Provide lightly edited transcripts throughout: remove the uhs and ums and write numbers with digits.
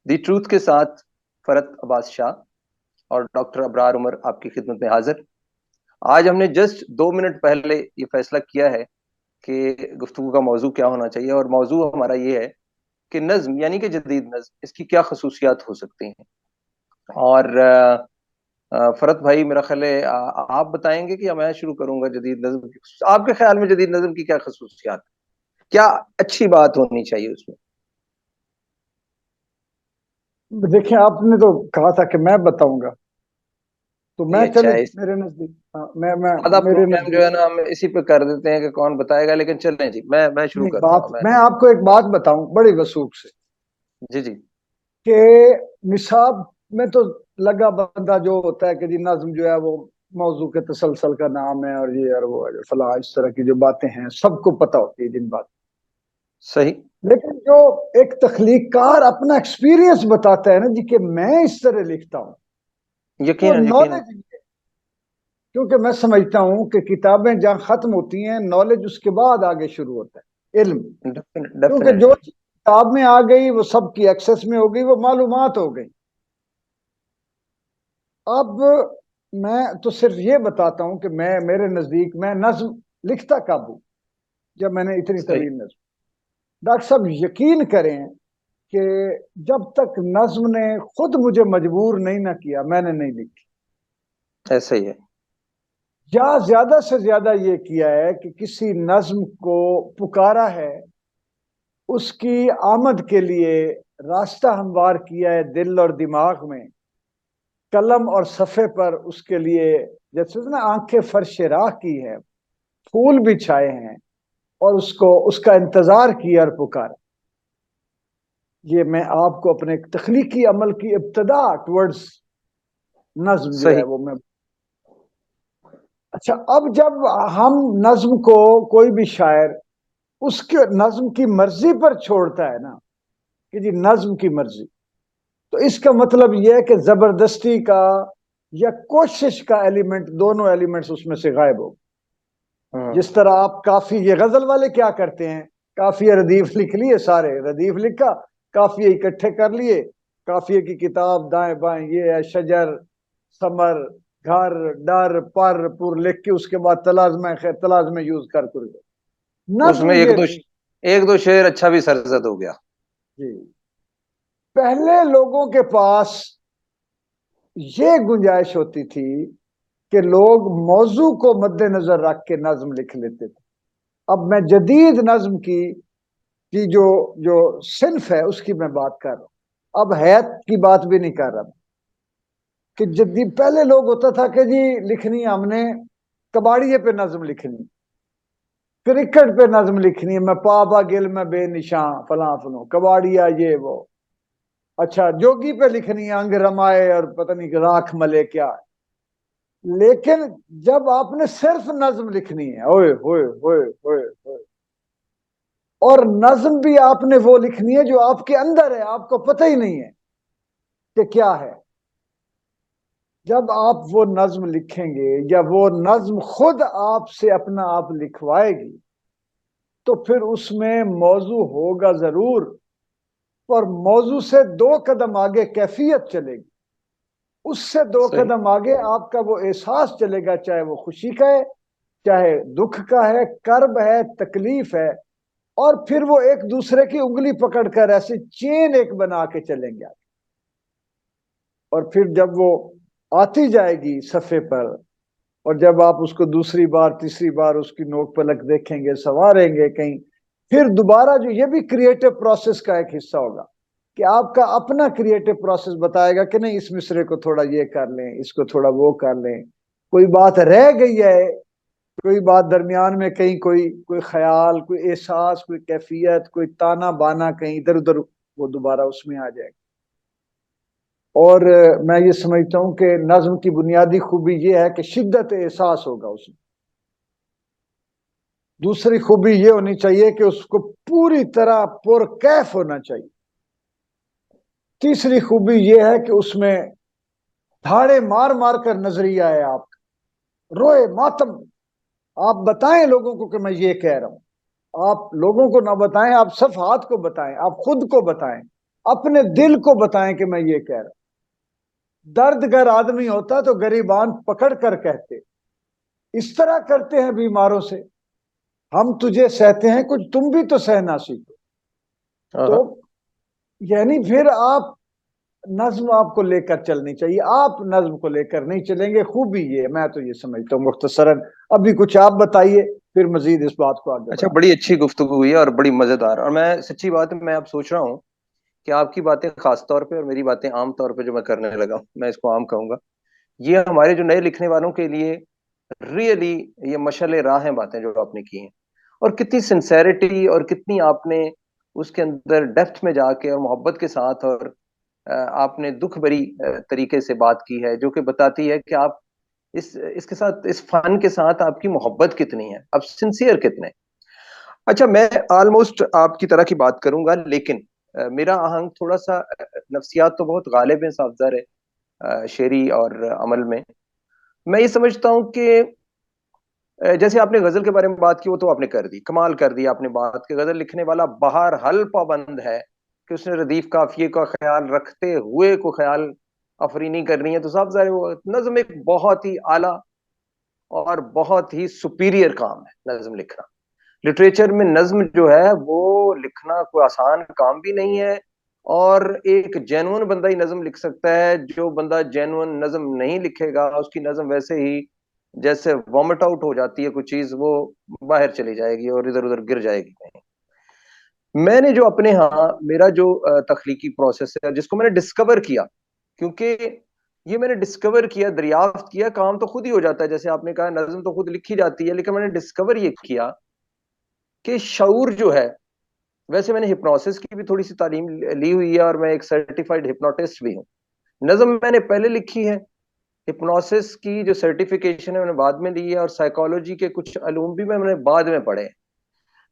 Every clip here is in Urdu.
دی ٹروتھ کے ساتھ فرت عباس شاہ اور ڈاکٹر ابرار عمر آپ کی خدمت میں حاضر. آج ہم نے جسٹ 2 منٹ پہلے یہ فیصلہ کیا ہے کہ گفتگو کا موضوع کیا ہونا چاہیے، اور موضوع ہمارا یہ ہے کہ نظم یعنی کہ جدید نظم، اس کی کیا خصوصیات ہو سکتی ہیں. اور فرت بھائی میرا خیال ہے آپ بتائیں گے کہ میں شروع کروں گا. جدید نظم کی آپ کے خیال میں جدید نظم کی کیا خصوصیات، کیا اچھی بات ہونی چاہیے اس میں؟ دیکھیں، آپ نے تو کہا تھا کہ میں بتاؤں گا، تو میں یہ اچھا چلے ہے. میرے نزدیک. میں آدھا میرے پروگرام جو نزدیک ہے نا ہم اسی پہ کر دیتے ہیں کہ کون بتائے گا، لیکن چلیں جی میں شروع نہیں، کرتا ہوں. میں آپ کو ایک بات بتاؤں بڑی وثوق سے جی جی کہ نصاب میں تو لگا بندہ جو ہوتا ہے کہ جی نظم جو ہے وہ موضوع کے تسلسل کا نام ہے، اور یہ اور وہ فلاں اس طرح کی جو باتیں ہیں سب کو پتہ ہوتی ہے جن بات. صحیح. لیکن جو ایک تخلیق کار اپنا ایکسپیرینس بتاتا ہے نا جی کہ میں اس طرح لکھتا ہوں، وہ یقیناً یقیناً. نالج. کیونکہ میں سمجھتا ہوں کہ کتابیں جہاں ختم ہوتی ہیں نالج اس کے بعد آگے شروع ہوتا ہے، علم. کیونکہ جو ڈیفینیٹلی. کتاب میں آ گئی وہ سب کی ایکسس میں ہو گئی، وہ معلومات ہو گئی. اب میں تو صرف یہ بتاتا ہوں کہ میرے نزدیک میں نظم لکھتا کب ہوں، جب میں نے اتنی صحیح. طویل نظم. ڈاکٹر صاحب یقین کریں کہ جب تک نظم نے خود مجھے مجبور نہیں نہ کیا میں نے نہیں لکھی. ایسا ہی ہے. یا زیادہ سے زیادہ یہ کیا ہے کہ کسی نظم کو پکارا ہے، اس کی آمد کے لیے راستہ ہموار کیا ہے دل اور دماغ میں، قلم اور صفحے پر اس کے لیے جیسے نا آنکھیں فرش راہ کی ہے، پھول بھی چھائے ہیں، اور اس کا انتظار کیا اور پکارا. یہ میں آپ کو اپنے تخلیقی عمل کی ابتدا ٹورڈز نظم جو ہے صحیح. وہ میں. اچھا، اب جب ہم نظم کو کوئی بھی شاعر اس کے نظم کی مرضی پر چھوڑتا ہے نا کہ جی نظم کی مرضی، تو اس کا مطلب یہ ہے کہ زبردستی کا یا کوشش کا ایلیمنٹ، دونوں ایلیمنٹس اس میں سے غائب ہو. جس طرح آپ کافی، یہ غزل والے کیا کرتے ہیں، کافی ردیف لکھ لیے، سارے ردیف لکھا، کافی اکٹھے کر لیے، کافی کی کتاب دائیں بائیں، یہ ہے شجر ثمر گھر ڈر پر پور لکھ کے اس کے بعد تلازمہ خیر تلازمہ یوز کر دے. اس نظم میں یہ نہیں. ایک دو شعر اچھا بھی سرزد ہو گیا. جی، پہلے لوگوں کے پاس یہ گنجائش ہوتی تھی کہ لوگ موضوع کو مد نظر رکھ کے نظم لکھ لیتے تھے. اب میں جدید نظم کی جو صنف ہے اس کی میں بات کر رہا ہوں، اب حیات کی بات بھی نہیں کر رہا کہ جدید. پہلے لوگ ہوتا تھا کہ جی لکھنی ہم نے کباڑیے پہ نظم لکھنی، کرکٹ پہ نظم لکھنی ہے، میں پابا گل میں بے نشاں فلاں فلوں کباڑیا یہ وہ. اچھا، جوگی پہ لکھنی ہے انگ رمائے اور پتہ نہیں کہ راکھ ملے کیا. لیکن جب آپ نے صرف نظم لکھنی ہے، اوئے ہوئے ہوئے ہوئے ہوئے، اور نظم بھی آپ نے وہ لکھنی ہے جو آپ کے اندر ہے، آپ کو پتہ ہی نہیں ہے کہ کیا ہے. جب آپ وہ نظم لکھیں گے یا وہ نظم خود آپ سے اپنا آپ لکھوائے گی تو پھر اس میں موضوع ہوگا ضرور، اور موضوع سے 2 قدم آگے کیفیت چلے گی، اس سے 2 قدم آگے آپ کا وہ احساس چلے گا، چاہے وہ خوشی کا ہے، چاہے دکھ کا ہے، کرب ہے، تکلیف ہے. اور پھر وہ ایک دوسرے کی انگلی پکڑ کر ایسے چین ایک بنا کے چلیں گے. اور پھر جب وہ آتی جائے گی صفحے پر، اور جب آپ اس کو دوسری بار تیسری بار اس کی نوک پلک دیکھیں گے، سنواریں گے کہیں، پھر دوبارہ جو یہ بھی کریٹو پروسیس کا ایک حصہ ہوگا کہ آپ کا اپنا کریٹو پروسیس بتائے گا کہ نہیں اس مصرے کو تھوڑا یہ کر لیں، اس کو تھوڑا وہ کر لیں، کوئی بات رہ گئی ہے، کوئی بات درمیان میں کہیں کوئی خیال، کوئی احساس، کوئی کیفیت، کوئی تانا بانا کہیں ادھر ادھر، وہ دوبارہ اس میں آ جائے گا. اور میں یہ سمجھتا ہوں کہ نظم کی بنیادی خوبی یہ ہے کہ شدت احساس ہوگا اس میں. دوسری خوبی یہ ہونی چاہیے کہ اس کو پوری طرح پرکیف ہونا چاہیے. تیسری خوبی یہ ہے کہ اس میں دھاڑے مار مار کر نظریہ ہے آپ کا، روئے ماتم. آپ بتائیں لوگوں کو کہ میں یہ کہہ رہا ہوں، آپ لوگوں کو نہ بتائیں، آپ صفحات کو بتائیں، آپ خود کو بتائیں، اپنے دل کو بتائیں کہ میں یہ کہہ رہا ہوں. درد گر آدمی ہوتا تو گریبان پکڑ کر کہتے. اس طرح کرتے ہیں بیماروں سے. ہم تجھے سہتے ہیں کچھ تم بھی تو سہنا سیکھو. تو یعنی پھر آپ نظم آپ کو لے کر چلنی چاہیے. آپ نظم کو لے کر نہیں چلیں گے. خوبی یہ میں تو یہ سمجھتا ہوں مختصراً. ابھی کچھ آپ بتائیے پھر مزید اس بات کو آگے اچھا، بڑھائیں. بڑی اچھی گفتگو ہوئی ہے اور بڑی مزیدار. اور میں سچی بات ہے، میں اب سوچ رہا ہوں کہ آپ کی باتیں خاص طور پہ اور میری باتیں عام طور پہ جو میں کرنے لگا ہوں، میں اس کو عام کہوں گا، یہ ہمارے جو نئے لکھنے والوں کے لیے ریئلی یہ مشعل راہ ہیں باتیں جو آپ نے کی ہیں. اور کتنی سنسیریٹی اور کتنی آپ نے اس کے اندر ڈیپتھ میں جا کے اور محبت کے ساتھ اور آپ نے دکھ بری طریقے سے بات کی ہے، جو کہ بتاتی ہے کہ آپ اس کے ساتھ، اس فن کے ساتھ آپ کی محبت کتنی ہے، آپ سنسیئر کتنے. اچھا، میں آلموسٹ آپ کی طرح کی بات کروں گا، لیکن میرا آہنگ تھوڑا سا نفسیات تو بہت غالب ہے صاحب زر شعری اور عمل میں. میں یہ سمجھتا ہوں کہ جیسے آپ نے غزل کے بارے میں بات کی، وہ تو آپ نے کر دی، کمال کر دی آپ نے بات کہ غزل لکھنے والا بہر حل پابند ہے کہ اس نے ردیف قافیے کا خیال رکھتے ہوئے کو خیال افرینی کرنی ہے. تو صاحب ظاہر وہ نظم ایک بہت ہی اعلیٰ اور بہت ہی سپیریئر کام ہے نظم لکھنا. لٹریچر میں نظم جو ہے وہ لکھنا کوئی آسان کام بھی نہیں ہے، اور ایک جینون بندہ ہی نظم لکھ سکتا ہے. جو بندہ جینون نظم نہیں لکھے گا، اس کی نظم ویسے ہی جیسے وامٹ آؤٹ ہو جاتی ہے کوئی چیز، وہ باہر چلی جائے گی اور ادھر ادھر گر جائے گی کہیں. میں نے جو اپنے ہاں میرا جو تخلیقی پروسیس ہے جس کو میں نے ڈسکور کیا، کیونکہ یہ میں نے ڈسکور کیا، دریافت کیا، کام تو خود ہی ہو جاتا ہے جیسے آپ نے کہا نظم تو خود لکھی جاتی ہے، لیکن میں نے ڈسکور یہ کیا کہ شعور جو ہے، ویسے میں نے ہپنوسس کی بھی تھوڑی سی تعلیم لی ہوئی ہے اور میں ایک سرٹیفائڈ ہپنوٹسٹ بھی ہوں. نظم میں نے پہلے لکھی ہے، ہپنوسس کی جو سرٹیفکیشن ہے میں نے بعد میں لی ہے، اور سائیکالوجی کے کچھ علوم بھی میں نے بعد میں پڑھے.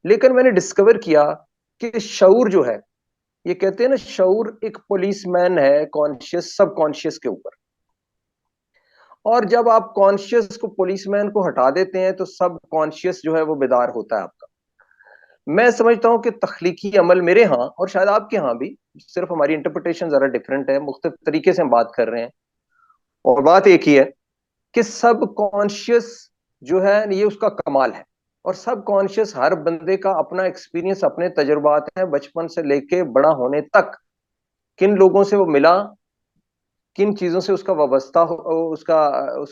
لیکن میں نے ڈسکور کیا کہ شعور جو ہے، یہ کہتے ہیں نا شعور ایک پولیس مین ہے کانشیس سب کانشیس کے اوپر. اور جب آپ کانشیس کو پولیس مین کو ہٹا دیتے ہیں تو سب کانشیس جو ہے وہ بیدار ہوتا ہے آپ کا. میں سمجھتا ہوں کہ تخلیقی عمل میرے ہاں اور شاید آپ کے ہاں بھی، صرف ہماری انٹرپریٹیشن ذرا ڈفرینٹ ہے، مختلف طریقے سے ہم بات کر رہے ہیں، اور بات ایک ہی ہے کہ سب کانشیس جو ہے یہ اس کا کمال ہے. اور سب کانشیس ہر بندے کا اپنا ایکسپیرینس، اپنے تجربات ہیں بچپن سے لے کے بڑا ہونے تک. کن لوگوں سے وہ ملا، کن چیزوں سے اس کا وابستہ اس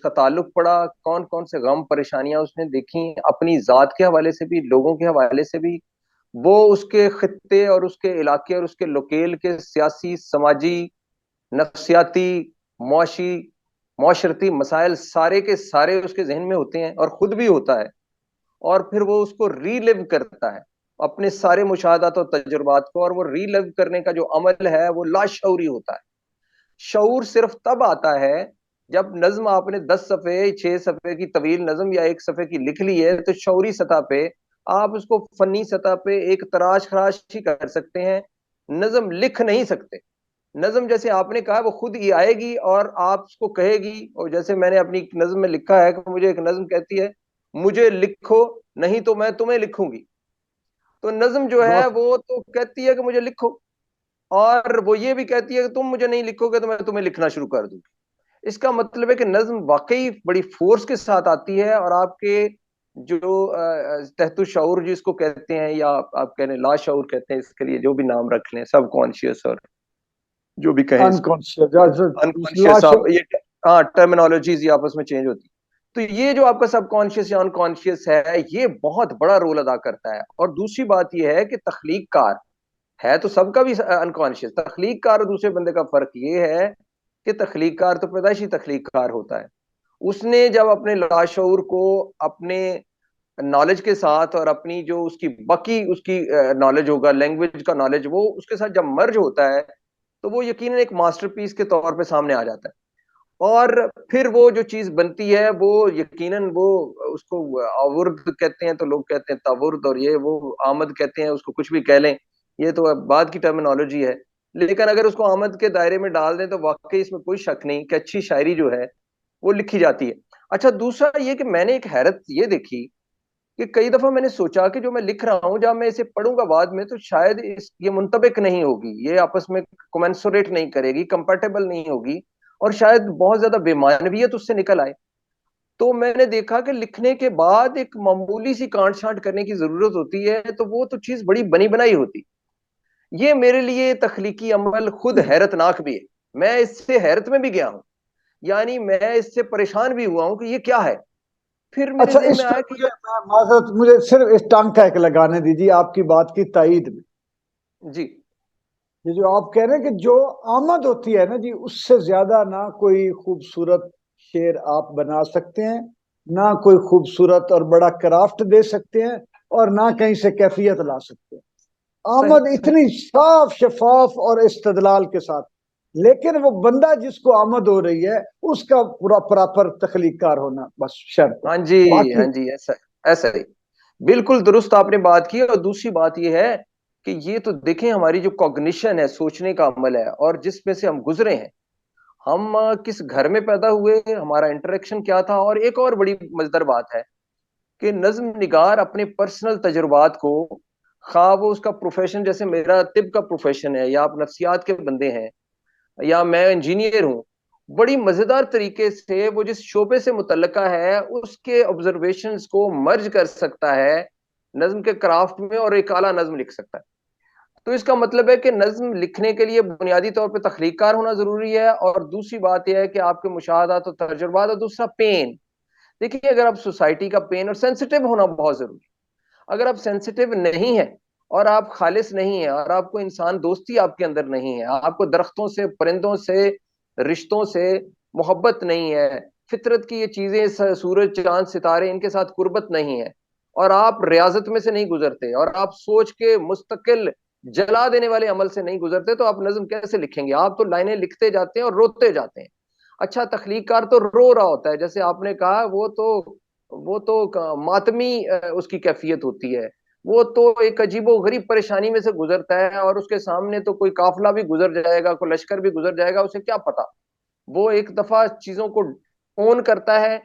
کا تعلق پڑا، کون کون سے غم پریشانیاں اس نے دیکھی، اپنی ذات کے حوالے سے بھی، لوگوں کے حوالے سے بھی، وہ اس کے خطے اور اس کے علاقے اور اس کے لوکیل کے سیاسی، سماجی، نفسیاتی، معاشی، معاشرتی مسائل سارے کے سارے اس کے ذہن میں ہوتے ہیں اور خود بھی ہوتا ہے. اور پھر وہ اس کو ری لیو کرتا ہے اپنے سارے مشاہدات اور تجربات کو، اور وہ ری لیو کرنے کا جو عمل ہے وہ لاشعوری ہوتا ہے. شعور صرف تب آتا ہے جب نظم آپ نے 10 صفحے 6 صفحے کی طویل نظم یا 1 صفحے کی لکھ لی ہے، تو شعوری سطح پہ آپ اس کو فنی سطح پہ ایک تراش خراش ہی کر سکتے ہیں، نظم لکھ نہیں سکتے. نظم جیسے آپ نے کہا وہ خود ہی آئے گی اور آپ اس کو کہے گی. اور جیسے میں نے اپنی نظم میں لکھا ہے کہ مجھے ایک نظم کہتی ہے مجھے لکھو نہیں تو میں تمہیں لکھوں گی. تو نظم جو ہے بہت وہ تو کہتی ہے کہ مجھے لکھو، اور وہ یہ بھی کہتی ہے کہ تم مجھے نہیں لکھو گے تو میں تمہیں لکھنا شروع کر دوں گی. اس کا مطلب ہے کہ نظم واقعی بڑی فورس کے ساتھ آتی ہے، اور آپ کے جو تحت الشعور جس کو کہتے ہیں، یا آپ کہنے لا شعور کہتے ہیں، اس کے لیے جو بھی نام رکھ لیں، سب کانشیس اور جو بھی کہیں اس کو، انکانشیس، آپ یہ ہاں ٹرمینالوجیز یہ آپس میں چینج ہوتی. تو یہ جو آپ کا سب کانشیس یا انکانشیس ہے یہ بہت بڑا رول ادا کرتا ہے. اور دوسری بات یہ ہے کہ تخلیق کار ہے تو سب کا بھی انکانشیس، تخلیق کار اور دوسرے بندے کا فرق یہ ہے کہ تخلیق کار تو پیدائشی تخلیق کار ہوتا ہے. اس نے جب اپنے لاشعور کو اپنے نالج کے ساتھ اور اپنی جو اس کی باقی اس کی نالج ہوگا، لینگویج کا نالج، وہ اس کے ساتھ جب مرج ہوتا ہے تو وہ یقیناً ایک ماسٹر پیس کے طور پہ سامنے آ جاتا ہے. اور پھر وہ جو چیز بنتی ہے وہ یقیناً وہ اس کو آورد کہتے ہیں تو لوگ کہتے ہیں تاورد، اور یہ وہ آمد کہتے ہیں، اس کو کچھ بھی کہہ لیں، یہ تو بعد کی ٹرمینالوجی ہے. لیکن اگر اس کو آمد کے دائرے میں ڈال دیں تو واقعی اس میں کوئی شک نہیں کہ اچھی شاعری جو ہے وہ لکھی جاتی ہے. اچھا، دوسرا یہ کہ میں نے ایک حیرت یہ دیکھی کہ کئی دفعہ میں نے سوچا کہ جو میں لکھ رہا ہوں جب میں اسے پڑھوں گا بعد میں تو شاید یہ منطبق نہیں ہوگی، یہ آپس میں کومنسوریٹ نہیں کرے گی، کمپیٹیبل نہیں ہوگی، اور شاید بہت زیادہ بے معنویت اس سے نکل آئے۔ تو میں نے دیکھا کہ لکھنے کے بعد ایک معمولی سی کانٹ چھانٹ کرنے کی ضرورت ہوتی ہے، تو وہ تو چیز بڑی بنی بنائی ہوتی۔ یہ میرے لیے تخلیقی عمل خود حیرت ناک بھی ہے، میں اس سے حیرت میں بھی گیا ہوں، یعنی میں اس سے پریشان بھی ہوا ہوں کہ یہ کیا ہے۔ پھر میرے اچھا ذہن اس میں پر آیا کہ مجھے معذرت، مجھے صرف اس ٹانکا ایک لگانے دیجیے آپ کی بات کی تائید میں۔ جی یہ جو آپ کہہ رہے ہیں کہ جو آمد ہوتی ہے نا جی، اس سے زیادہ نہ کوئی خوبصورت شعر آپ بنا سکتے ہیں، نہ کوئی خوبصورت اور بڑا کرافٹ دے سکتے ہیں، اور نہ کہیں سے کیفیت لا سکتے ہیں۔ صحیح آمد صحیح، اتنی صاف شفاف اور استدلال کے ساتھ، لیکن وہ بندہ جس کو آمد ہو رہی ہے اس کا پورا پراپر تخلیق کار ہونا بس شرط ہے، ہاں جی باقی ہاں جی، ایسا ایسا ہی، بالکل درست آپ نے بات کی۔ اور دوسری بات یہ ہے کہ یہ تو دیکھیں ہماری جو کوگنیشن ہے، سوچنے کا عمل ہے، اور جس میں سے ہم گزرے ہیں، ہم کس گھر میں پیدا ہوئے، ہمارا انٹریکشن کیا تھا، اور ایک اور بڑی مزیدار بات ہے کہ نظم نگار اپنے پرسنل تجربات کو، خواہ وہ اس کا پروفیشن جیسے میرا طب کا پروفیشن ہے، یا آپ نفسیات کے بندے ہیں، یا میں انجینئر ہوں، بڑی مزیدار طریقے سے وہ جس شعبے سے متعلقہ ہے اس کے آبزرویشنز کو مرج کر سکتا ہے نظم کے کرافٹ میں، اور ایک اعلیٰ نظم لکھ سکتا ہے۔ تو اس کا مطلب ہے کہ نظم لکھنے کے لیے بنیادی طور پہ تخلیق کار ہونا ضروری ہے، اور دوسری بات یہ ہے کہ آپ کے مشاہدات اور تجربات، اور دوسرا پین۔ دیکھیے اگر آپ سوسائٹی کا پین، اور سینسیٹیو ہونا بہت ضروری ہے، اگر آپ سینسیٹیو نہیں ہیں اور آپ خالص نہیں ہیں، اور آپ کو انسان دوستی آپ کے اندر نہیں ہے، آپ کو درختوں سے، پرندوں سے، رشتوں سے محبت نہیں ہے، فطرت کی یہ چیزیں، سورج چاند ستارے، ان کے ساتھ قربت نہیں ہے، اور آپ ریاضت میں سے نہیں گزرتے، اور آپ سوچ کے مستقل جلا دینے والے عمل سے نہیں گزرتے، تو آپ نظم کیسے لکھیں گے؟ آپ تو لائنیں لکھتے جاتے ہیں اور روتے جاتے ہیں۔ اچھا تخلیق کار تو رو رہا ہوتا ہے، جیسے آپ نے کہا، وہ تو ماتمی اس کی کیفیت ہوتی ہے، وہ تو ایک عجیب و غریب پریشانی میں سے گزرتا ہے، اور اس کے سامنے تو کوئی قافلہ بھی گزر جائے گا، کوئی لشکر بھی گزر جائے گا، اسے کیا پتا۔ وہ ایک دفعہ چیزوں کو اون کرتا ہے،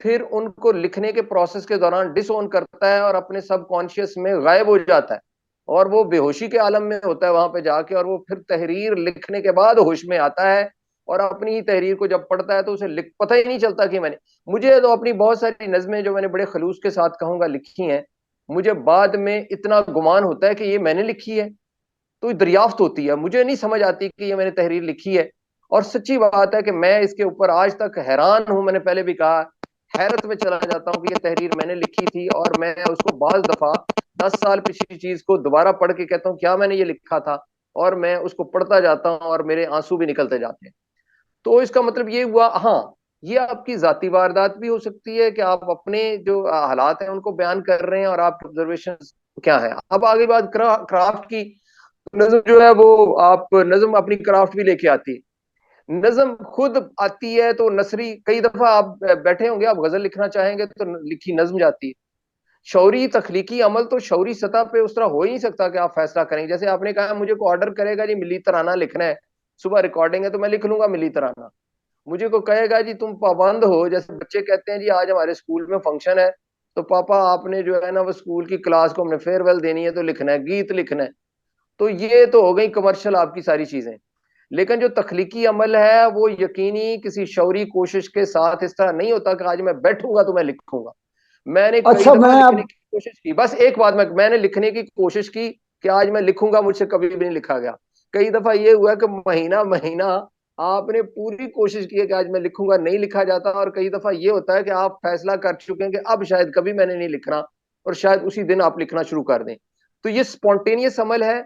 پھر ان کو لکھنے کے پروسیس کے دوران ڈس اون کرتا ہے، اور اپنے سب کانشیس میں غائب ہو جاتا ہے، اور وہ بے ہوشی کے عالم میں ہوتا ہے وہاں پہ جا کے، اور وہ پھر تحریر لکھنے کے بعد ہوش میں آتا ہے، اور اپنی تحریر کو جب پڑھتا ہے تو اسے پتہ ہی نہیں چلتا کہ مجھے تو اپنی بہت ساری نظمیں جو میں نے بڑے خلوص کے ساتھ کہوں گا لکھی ہیں، مجھے بعد میں اتنا گمان ہوتا ہے کہ یہ میں نے لکھی ہے، تو دریافت ہوتی ہے، مجھے نہیں سمجھ آتی کہ یہ میں نے تحریر لکھی ہے۔ اور سچی بات ہے کہ میں اس کے اوپر آج تک حیران ہوں، میں نے پہلے بھی کہا، حیرت میں چلا جاتا ہوں کہ یہ تحریر میں نے لکھی تھی، اور میں اس کو بعض دفعہ 10 سال پچھلی چیز کو دوبارہ پڑھ کے کہتا ہوں کیا میں نے یہ لکھا تھا، اور میں اس کو پڑھتا جاتا ہوں اور میرے آنسو بھی نکلتے جاتے ہیں۔ تو اس کا مطلب یہ ہوا، ہاں یہ آپ کی ذاتی واردات بھی ہو سکتی ہے کہ آپ اپنے جو حالات ہیں ان کو بیان کر رہے ہیں، اور آپ آبزرویشن کیا ہے۔ اب آگے بات کرافٹ کی، نظم جو ہے وہ آپ نظم اپنی کرافٹ بھی لے کے آتی، نظم خود آتی ہے تو نثری، کئی دفعہ آپ بیٹھے ہوں گے، آپ غزل لکھنا چاہیں گے تو لکھی نظم جاتی ہے۔ شعوری تخلیقی عمل تو شعوری سطح پہ اس طرح ہو ہی نہیں سکتا کہ آپ فیصلہ کریں، جیسے آپ نے کہا مجھے کو آرڈر کرے گا جی ملی ترانہ لکھنا ہے، صبح ریکارڈنگ ہے تو میں لکھ لوں گا ملی ترانہ۔ مجھے کو کہے گا جی تم پابند ہو، جیسے بچے کہتے ہیں جی آج ہمارے اسکول میں فنکشن ہے، تو پاپا آپ نے جو ہے نا وہ اسکول کی کلاس کو ہم نے فیئر ویل دینی ہے تو لکھنا ہے، گیت لکھنا ہے۔ تو یہ تو ہو گئی کمرشل آپ کی ساری چیزیں، لیکن جو تخلیقی عمل ہے وہ یقینی کسی شعوری کوشش کے ساتھ اس طرح نہیں ہوتا کہ آج میں بیٹھوں گا تو میں لکھوں گا۔ میں نے کئی اچھا دفعہ میں اب لکھنے کی کوشش کی، بس ایک بات، میں نے لکھنے کی کوشش کی کہ آج میں لکھوں گا، مجھ سے کبھی بھی نہیں لکھا گیا۔ کئی دفعہ یہ ہوا کہ مہینہ مہینہ آپ نے پوری کوشش کی ہے کہ آج میں لکھوں گا، نہیں لکھا جاتا، اور کئی دفعہ یہ ہوتا ہے کہ آپ فیصلہ کر چکے ہیں کہ اب شاید کبھی میں نے نہیں لکھنا، اور شاید اسی دن آپ لکھنا شروع کر دیں۔ تو یہ سپونٹینیس عمل ہے،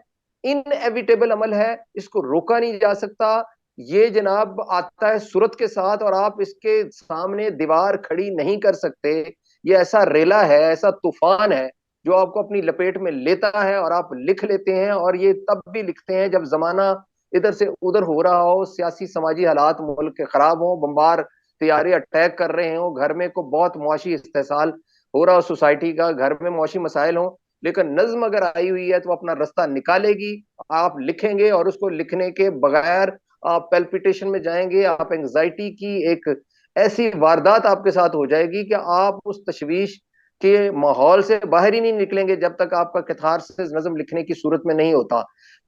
ان ایویٹیبل عمل ہے، اس کو روکا نہیں جا سکتا۔ یہ جناب آتا ہے صورت کے ساتھ، اور آپ اس کے سامنے دیوار کھڑی نہیں کر سکتے۔ یہ ایسا ریلا ہے، ایسا طوفان ہے جو آپ کو اپنی لپیٹ میں لیتا ہے، اور آپ لکھ لیتے ہیں، اور یہ تب بھی لکھتے ہیں جب زمانہ ادھر سے ادھر ہو رہا ہو، سیاسی سماجی حالات ملک کے خراب ہوں، بمبار طیارے اٹیک کر رہے ہوں، گھر میں کو بہت معاشی استحصال ہو رہا ہو، سوسائٹی کا گھر میں معاشی مسائل ہوں، لیکن نظم اگر آئی ہوئی ہے تو اپنا رستہ نکالے گی۔ آپ لکھیں گے، اور اس کو لکھنے کے بغیر آپ پیلپیٹیشن میں جائیں گے، آپ انگزائٹی کی ایک ایسی واردات آپ کے ساتھ ہو جائے گی کہ آپ اس تشویش کہ ماحول سے باہر ہی نہیں نکلیں گے جب تک آپ کا کیتھارسس نظم لکھنے کی صورت میں نہیں ہوتا.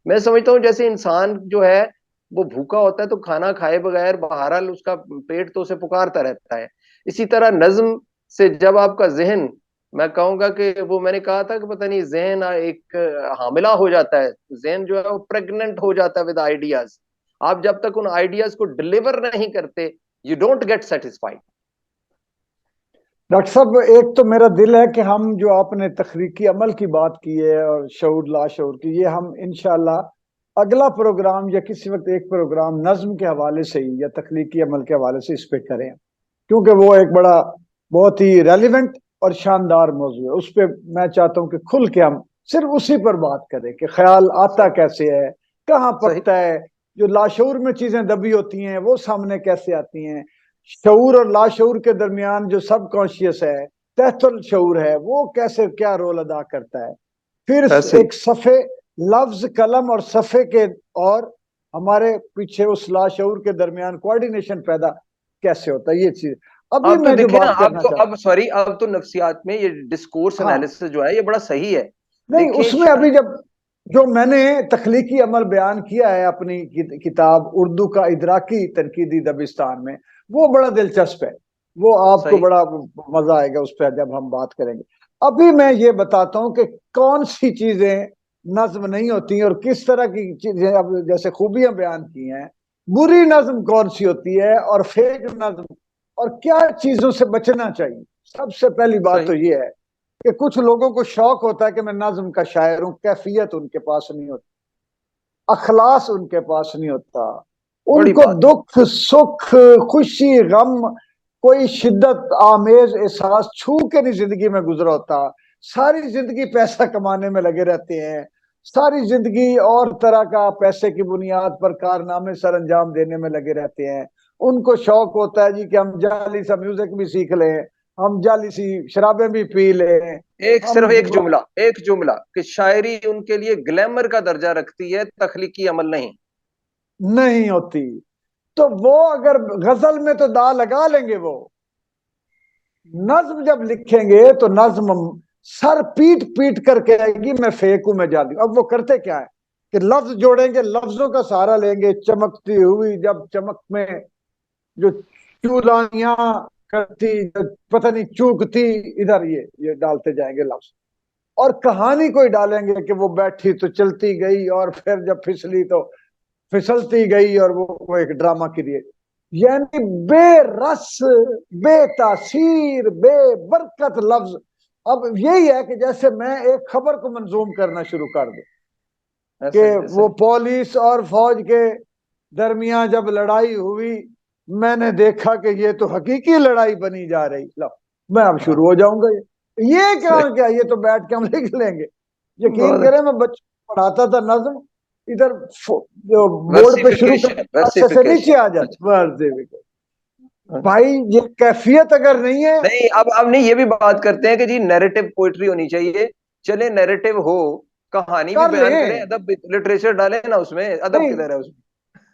میں سمجھتا ہوں جیسے انسان جو ہے وہ بھوکا ہوتا ہے تو کھانا کھائے بغیر بہرحال اس کا پیٹ تو اسے پکارتا رہتا ہے. اسی طرح نظم سے جب آپ کا ذہن، میں کہوں گا کہ وہ میں نے کہا تھا کہ پتہ نہیں ذہن ایک حاملہ ہو جاتا ہے، ذہن جو ہے وہ پریگننٹ ہو جاتا ہے ود آئیڈیاز. آپ جب تک ان آئیڈیاز کو ڈلیور نہیں کرتے you don't get satisfied. Doctor صاحب ایک تو میرا دل ہے کہ ہم جو آپ نے تخلیقی عمل کی بات کی ہے اور شعور لا شعور کی، یہ ہم انشاءاللہ اگلا پروگرام یا کسی وقت ایک پروگرام نظم کے حوالے سے ہی یا تخلیقی عمل کے حوالے سے اس پہ کریں، کیونکہ وہ ایک بڑا بہت ہی ریلیونٹ اور شاندار موضوع ہے. اس پہ میں چاہتا ہوں کہ کھل کے ہم صرف اسی پر بات کریں کہ خیال آتا کیسے ہے، کہاں صحیح پکتا ہے، جو لاشعور میں چیزیں دبی ہوتی ہیں وہ سامنے کیسے آتی ہیں، شعور اور لاشعور کے درمیان جو سب کانشیس ہے، تحت الشعور ہے، وہ کیسے کیا رول ادا کرتا ہے. پھر ایسے ہی. ایک صفحے، لفظ قلم اور صفحے کے اور ہمارے پیچھے اس لاشعور کے درمیان کوآرڈینیشن پیدا کیسے ہوتا ہے، یہ چیز ابھی اب تو میں جو دیکھیں نا، بات کرنا چاہتا اب تو نفسیات میں یہ ڈسکورس ہوں. ہاں انالیسس جو ہے یہ بڑا صحیح ہے. نہیں، دیکھیں اس میں ابھی جب جو میں نے تخلیقی عمل بیان کیا ہے اپنی کتاب اردو کا ادراکی تنقیدی دبستان میں، وہ بڑا دلچسپ ہے، وہ آپ کو صحیح بڑا مزہ آئے گا اس پہ جب ہم بات کریں گے. ابھی میں یہ بتاتا ہوں کہ کون سی چیزیں نظم نہیں ہوتی اور کس طرح کی چیزیں، اب جیسے خوبیاں بیان کی ہیں، بری نظم کون سی ہوتی ہے اور فیک نظم، اور کیا چیزوں سے بچنا چاہیے. سب سے پہلی بات صحیح. تو یہ ہے کہ کچھ لوگوں کو شوق ہوتا ہے کہ میں نظم کا شاعر ہوں، کیفیت ان کے پاس نہیں ہوتی، اخلاص ان کے پاس نہیں ہوتا، ان بڑی کو بات. دکھ سکھ خوشی غم کوئی شدت آمیز احساس چھو کے نہیں زندگی میں گزرا ہوتا. ساری زندگی پیسہ کمانے میں لگے رہتے ہیں، ساری زندگی اور طرح کا پیسے کی بنیاد پر کارنامے سر انجام دینے میں لگے رہتے ہیں. ان کو شوق ہوتا ہے جی کہ ہم جعلی سا میوزک بھی سیکھ لیں، ہم جعلی سی شرابیں بھی پی لیں، ہم صرف ایک جملہ کہ شاعری ان کے لیے گلیمر کا درجہ رکھتی ہے، تخلیقی عمل نہیں. نہیں ہوتی. تو وہ اگر غزل میں تو دا لگا لیں گے، وہ نظم جب لکھیں گے تو نظم سر پیٹ پیٹ کر کے آئے گی میں فیک ہوں، میں جعلی ہوں. اب وہ کرتے کیا ہے کہ لفظ جوڑیں گے، لفظوں کا سہارا لیں گے، چمکتی ہوئی جب چمک میں جو چولانیاں کرتی، پتہ نہیں چوکتی، ادھر یہ ڈالتے جائیں گے لفظ، اور کہانی کوئی ڈالیں گے کہ وہ بیٹھی تو چلتی گئی اور پھر جب پھسلی تو پھسلتی گئی، اور وہ ایک ڈرامہ کے لیے، یعنی بے رس، بے تاثیر، بے برکت لفظ. اب یہی ہے کہ جیسے میں ایک خبر کو منظوم کرنا شروع کر دوں کہ ایسے وہ ہی. پولیس اور فوج کے درمیان جب لڑائی ہوئی، میں نے دیکھا کہ یہ تو حقیقی لڑائی بنی جا رہی، لو میں اب ہاں، شروع ہو جاؤں گا. یہ صحیح. کیا یہ تو بیٹھ کے ہم لکھ لیں گے. یقین بہت کریں میں بچوں کو پڑھاتا تھا نظم، ادھر جو بورڈ پہ شروع ورسیفیکیشن کر اچھے سے ورسیفیکیشن نیچے آ جاتا. بھائی یہ کیفیت اگر نہیں ہے. نہیں، اب نہیں، یہ بھی بات کرتے ہیں کہ جی نیریٹو پوئٹری ہونی چاہیے. چلے نیریٹو ہو، کہانی بھی کر بیان لیں. کریں، ادب لٹریچر ڈالیں نا اس میں، ادب نہیں کدھر ہے اس میں.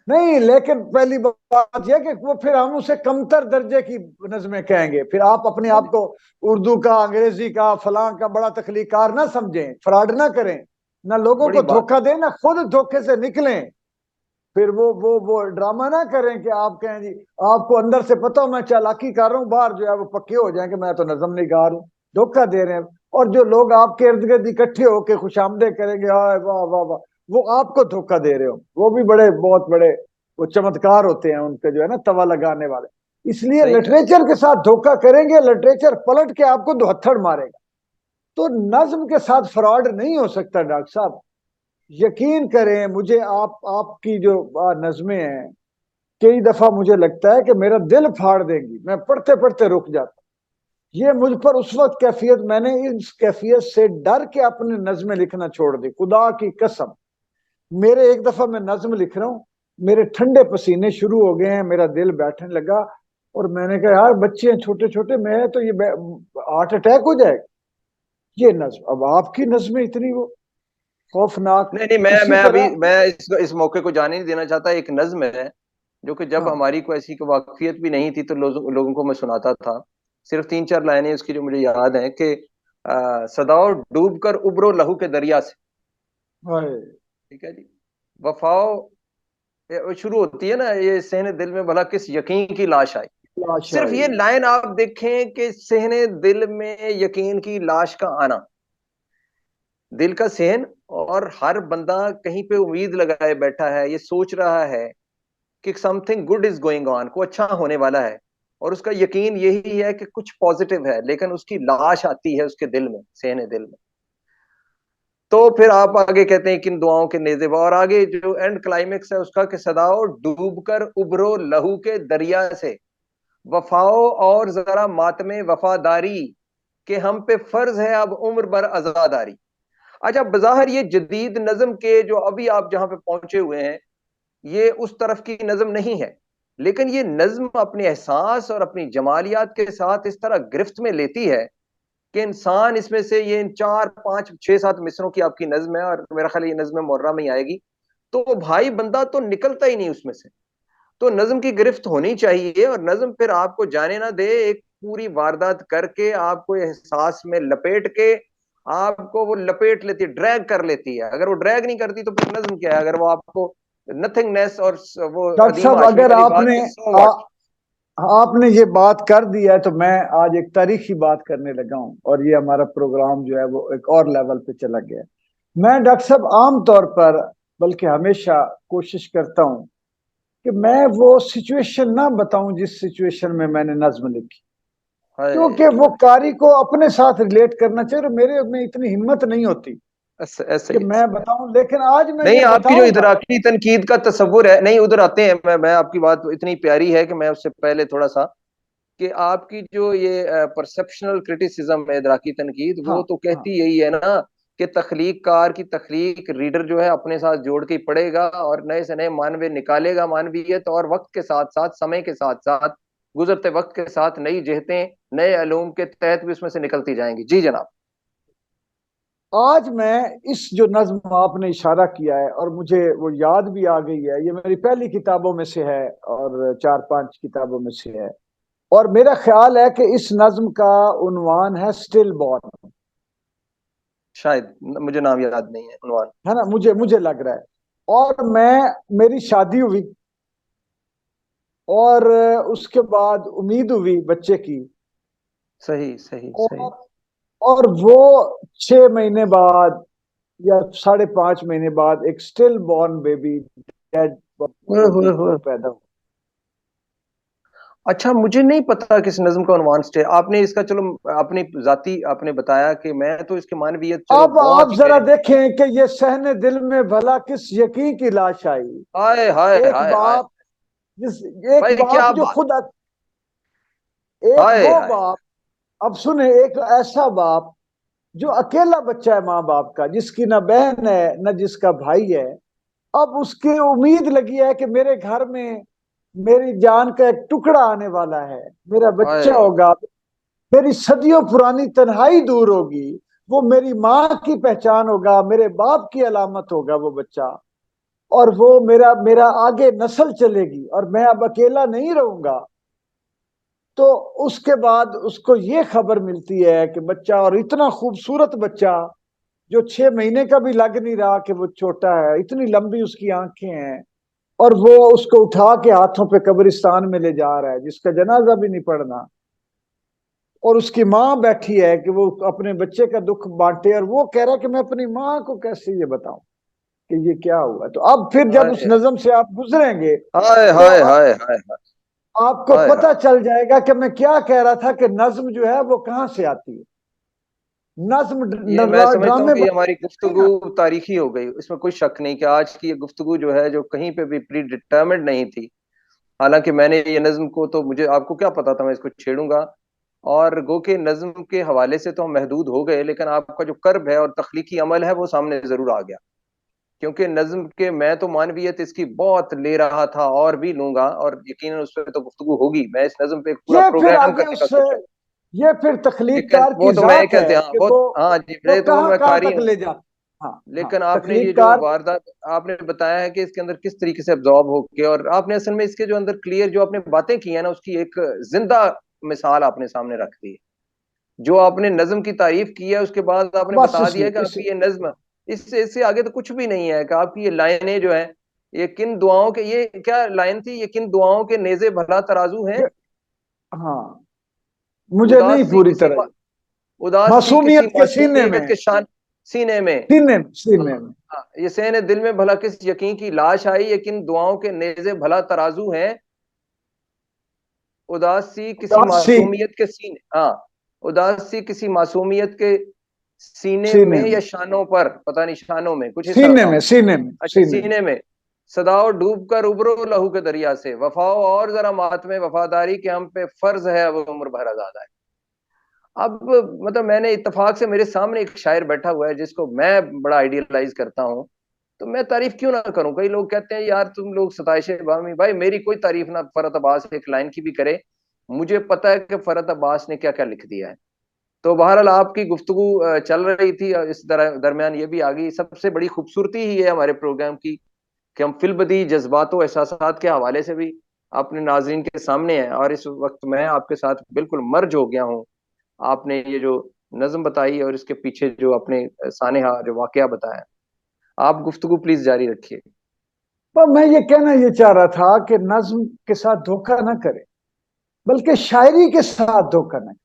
نہیں، لیکن پہلی بات یہ کہ وہ پھر ہم اسے کمتر درجے کی نظمیں کہیں گے. پھر آپ اپنے آپ کو اردو کا، انگریزی کا، فلاں کا بڑا تخلیق کار نہ سمجھیں، فراڈ نہ کریں، نہ لوگوں بڑی کو بات. دھوکہ دیں، نہ خود دھوکے سے نکلیں. پھر وہ ڈرامہ نہ کریں کہ آپ کہیں جی آپ کو اندر سے پتہ ہو میں چالاکی کر رہا ہوں، باہر جو ہے وہ پکے ہو جائیں کہ میں تو نظم نگار ہوں. دھوکہ دے رہے ہیں. اور جو لوگ آپ کے ارد گرد اکٹھے ہو کے خوش آمدیں کریں گے، واہ واہ واہ، وہ آپ کو دھوکہ دے رہے ہو. وہ بھی بہت بڑے وہ چمتکار ہوتے ہیں ان کے جو ہے نا توا لگانے والے. اس لیے صحیح کہہ رہے ہیں. لٹریچر کے ساتھ دھوکہ کریں گے، لٹریچر پلٹ کے آپ کو دہتھڑ مارے گا. تو نظم کے ساتھ فراڈ نہیں ہو سکتا ڈاکٹر صاحب. یقین کریں مجھے، آپ کی جو نظمیں ہیں کئی دفعہ مجھے لگتا ہے کہ میرا دل پھاڑ دیں گی، میں پڑھتے پڑھتے رک جاتا. یہ مجھ پر اس وقت کیفیت، میں نے اس کیفیت سے ڈر کے اپنے نظمیں لکھنا چھوڑ دی، خدا کی قسم. میرے ایک دفعہ میں نظم لکھ رہا ہوں، میرے ٹھنڈے پسینے شروع ہو گئے ہیں، میرا دل بیٹھنے لگا، اور میں نے کہا یار بچے ہیں چھوٹے چھوٹے، میں تو یہ ہارٹ اٹیک ہو جائے گا. یہ نظم، اب آپ کی نظمیں اتنی وہ خوفناک. نہیں نہیں، اسی میں ابھی طرح میں اس موقع کو جانے نہیں دینا چاہتا. ایک نظم ہے جو کہ جب ہاں ہماری کوئی ایسی واقفیت بھی نہیں تھی تو لوگوں کو میں سناتا تھا. صرف 3-4 لائنیں اس کی جو مجھے یاد ہیں کہ صداؤ ڈوب کر ابرو لہو کے دریا سے. ٹھیک ہے جی. وفاؤ شروع ہوتی ہے نا یہ صحن دل میں بھلا کس یقین کی لاش آئی. صرف یہ لائن آپ دیکھیں کہ صحن دل میں یقین کی لاش کا آنا, دل کا صحن, اور ہر بندہ کہیں پہ امید لگائے بیٹھا ہے, یہ سوچ رہا ہے کہ some thing good is going on, کو اچھا ہونے والا ہے, اور اس کا یقین یہی ہے کہ کچھ پازیٹیو ہے, لیکن اس کی لاش آتی ہے اس کے دل میں, صحن دل میں. تو پھر آپ آگے کہتے ہیں کن دعاؤں کے نیزے, اور آگے جو اینڈ کلائمیکس ہے اس کا کہ صداؤ ڈوب کر ابرو لہو کے دریا سے, وفاؤ اور ذرا ماتم وفاداری کہ ہم پہ فرض ہے اب عمر بھر عزاداری. اچھا, بظاہر یہ جدید نظم کے جو ابھی آپ جہاں پہ پہنچے ہوئے ہیں یہ اس طرف کی نظم نہیں ہے, لیکن یہ نظم اپنے احساس اور اپنی جمالیات کے ساتھ اس طرح گرفت میں لیتی ہے کہ انسان اس میں سے یہ 4-5-6-7 مصروں کی آپ کی نظم ہے, اور میرا خیال یہ نظم مرہ میں آئے گی, تو بھائی بندہ تو نکلتا ہی نہیں اس میں سے. تو نظم کی گرفت ہونی چاہیے, اور نظم پھر آپ کو جانے نہ دے, ایک پوری واردات کر کے آپ کو احساس میں لپیٹ کے آپ کو وہ لپیٹ لیتی ہے, ڈریگ کر لیتی ہے. اگر وہ ڈریگ نہیں کرتی تو پھر نظم کیا ہے؟ اگر وہ آپ کو نتھنگنیس اور وہ ڈاکٹر عدیم صاحب آشمی اگر والی بات ہے, سو واٹ. آپ نے یہ بات کر دی ہے تو میں آج ایک تاریخی بات کرنے لگا ہوں, اور یہ ہمارا پروگرام جو ہے وہ ایک اور لیول پہ چلا گیا. میں ڈاکٹر صاحب عام طور پر بلکہ ہمیشہ کوشش کرتا ہوں کہ میں وہ سچویشن نہ بتاؤں جس سچویشن میں نے نظم لکھی, کیونکہ وہ قاری کو اپنے ساتھ ریلیٹ کرنا چاہیے, اور میرے میں اتنی ہمت نہیں ہوتی کہ میں بتاؤں. لیکن آج میں نہیں, یہ آپ کی جو بتاؤں گا. ادراکی تنقید کا تصور ہے, نہیں ادھر آتے ہیں, میں آپ کی بات اتنی پیاری ہے کہ میں اس سے پہلے تھوڑا سا کہ آپ کی جو یہ پرسپشنل کرٹیسزم ہے, ادراکی تنقید, ہاں وہ تو ہاں کہتی یہی ہے نا کہ تخلیق کار کی تخلیق ریڈر جو ہے اپنے ساتھ جوڑ کے پڑھے گا, اور نئے سے نئے مانوے نکالے گا مانویت, اور وقت کے ساتھ ساتھ, سمے کے ساتھ ساتھ, گزرتے وقت کے ساتھ نئی جہتیں نئے علوم کے تحت بھی اس میں سے نکلتی جائیں گی. جی جناب. آج میں اس جو نظم آپ نے اشارہ کیا ہے اور مجھے وہ یاد بھی آ گئی ہے, یہ میری پہلی کتابوں میں سے ہے اور 4-5 کتابوں میں سے ہے, اور میرا خیال ہے کہ اس نظم کا عنوان ہے سٹل بورن. شاید مجھے نام یاد نہیں ہے عنوان, ہے نا, مجھے لگ رہا ہے. اور میری شادی ہوئی, اور اس کے بعد امید ہوئی بچے کی, صحیح صحیح صحیح, اور وہ 6 مہینے بعد یا 5.5 مہینے بعد ایک سٹل بورن بیبی پیدا ہو. اچھا, مجھے نہیں پتا کس نظم کا عنوان سے آپ نے اس کا, چلو اپنی ذاتی آپ نے بتایا کہ میں تو اس کے معنویت چلو اب آپ بہت ہی ذرا گہری. دیکھیں کہ یہ صحن دل میں بھلا کس یقین کی لاش آئی. ہائے ہائے ایک ہائے ہائے, باپ ایک بھائی کیا باپ جو بات, خود ایک ہائے وہ ہائے, باپ, اب سنیں, ایک ایسا باپ جو اکیلا بچہ ہے ماں باپ کا, جس کی نہ بہن ہے نہ جس کا بھائی ہے. اب اس کی امید لگی ہے کہ میرے گھر میں میری جان کا ایک ٹکڑا آنے والا ہے, میرا بچہ ہائے, ہوگا, میری صدیوں پرانی تنہائی دور ہوگی, وہ میری ماں کی پہچان ہوگا, میرے باپ کی علامت ہوگا وہ بچہ, اور وہ میرا آگے نسل چلے گی, اور میں اب اکیلا نہیں رہوں گا. تو اس کے بعد اس کو یہ خبر ملتی ہے کہ بچہ, اور اتنا خوبصورت بچہ جو 6 مہینے کا بھی لگ نہیں رہا کہ وہ چھوٹا ہے, اتنی لمبی اس کی آنکھیں ہیں, اور وہ اس کو اٹھا کے ہاتھوں پہ قبرستان میں لے جا رہا ہے, جس کا جنازہ بھی نہیں پڑھنا, اور اس کی ماں بیٹھی ہے کہ وہ اپنے بچے کا دکھ بانٹے, اور وہ کہہ رہا ہے کہ میں اپنی ماں کو کیسے یہ بتاؤں کہ یہ کیا ہوا. تو اب پھر جب اس نظم سے آپ گزریں گے ہائے تو ہائے ہائے ہائے, آپ کو ہائے پتہ ہائے, چل جائے گا کہ میں کیا کہہ رہا تھا, کہ نظم جو ہے وہ کہاں سے آتی ہے. نظم یہ میں سمجھتا ہوں ڈرامے کہ یہ ہماری بنتے ہیں نا. گفتگو تاریخی ہو گئی, اس میں کوئی شک نہیں کہ آج کی یہ گفتگو جو ہے جو کہیں پہ بھی پری ڈٹرمنڈ نہیں تھی, حالانکہ میں نے یہ نظم کو, تو مجھے آپ کو کیا پتا تھا میں اس کو چھیڑوں گا, اور گو کہ نظم کے حوالے سے تو ہم محدود ہو گئے, لیکن آپ کا جو کرب ہے اور تخلیقی عمل ہے وہ سامنے ضرور آ گیا, کیونکہ نظم کے میں تو معنویت اس کی بہت لے رہا تھا, اور بھی لوں گا, اور یقیناً اس پہ تو گفتگو ہوگی, میں اس نظم پہ ایک پورا یہ پھر پروگرام آگے کرنے کا اس سے سوچا, یہ پھر تخلیق لیکن کار وہ کی تو میں ذات کہتے ہے ہیں, کہ وہ ہاں جی, وہ تو کہاں میں کہاں قاری تک ہوں, لے جاتا. ہاں ہاں, لیکن آپ نے یہ تخلیق جو کار. واردات آپ نے بتایا ہے کہ اس کے اندر کس طریقے سے ابزارب ہو کے, اور آپ نے اصل میں اس کے جو اندر کلیئر جو آپ نے باتیں کی ہیں نا, اس کی ایک زندہ مثال آپ نے سامنے رکھ دی. جو آپ نے نظم کی تعریف کی ہے اس کے بعد آپ نے بس بتا دیا کہ آپ کی یہ نظم، اس سے آگے تو کچھ بھی نہیں ہے کہ آپ کی یہ لائنیں جو ہیں یہ کن دعاؤں کے، یہ کیا لائن تھی، یہ کن دعاؤں کے نیزے بھلا ترازو ہیں. ہاں مجھے اداس نہیں سی پوری کسی طرح اداس سی کسی معصومیت کے سینے میں، معصومیت کے شان سینے میں. سینے میں یہ سین دل میں بھلا کس یقین کی لاش آئی، یہ کن دعاؤں کے نیزے بھلا ترازو ہیں. اداس سی کسی اداسی معصومیت کے سینے، ہاں اداس سی کسی معصومیت کے سینے سینے میں میں یا شانوں پر، پتہ نہیں شانوں میں کچھ اس سینے طرح. میں سینے میں اچھا سینے میں سینے میں. صداؤ ڈوب کر ابرو لہو کے دریا سے، وفاؤ اور ذرا ماتم وفاداری کہ ہم پہ فرض ہے اب عمر بھر آزاد ہے. اب مطلب میں نے اتفاق سے، میرے سامنے ایک شاعر بیٹھا ہوا ہے جس کو میں بڑا آئیڈیلائز کرتا ہوں، تو میں تعریف کیوں نہ کروں. کئی لوگ کہتے ہیں یار تم لوگ ستائش بامی، بھائی میری کوئی تعریف نہ فرحت عباس ایک لائن کی بھی کرے، مجھے پتا ہے کہ فرحت عباس نے کیا کیا لکھ دیا ہے. تو بہرحال آپ کی گفتگو چل رہی تھی اور اس درمیان یہ بھی آ گئی. سب سے بڑی خوبصورتی ہی ہے ہمارے پروگرام کی کہ ہم فی البدیہہ جذبات و احساسات کے حوالے سے بھی اپنے ناظرین کے سامنے ہیں، اور اس وقت میں آپ کے ساتھ بالکل مرج ہو گیا ہوں. آپ نے یہ جو نظم بتائی اور اس کے پیچھے جو اپنے سانحہ جو واقعہ بتایا، آپ گفتگو پلیز جاری رکھیے. پر میں یہ کہنا یہ چاہ رہا تھا کہ نظم کے ساتھ دھوکہ نہ کرے، بلکہ شاعری کے ساتھ دھوکہ نہ کرے.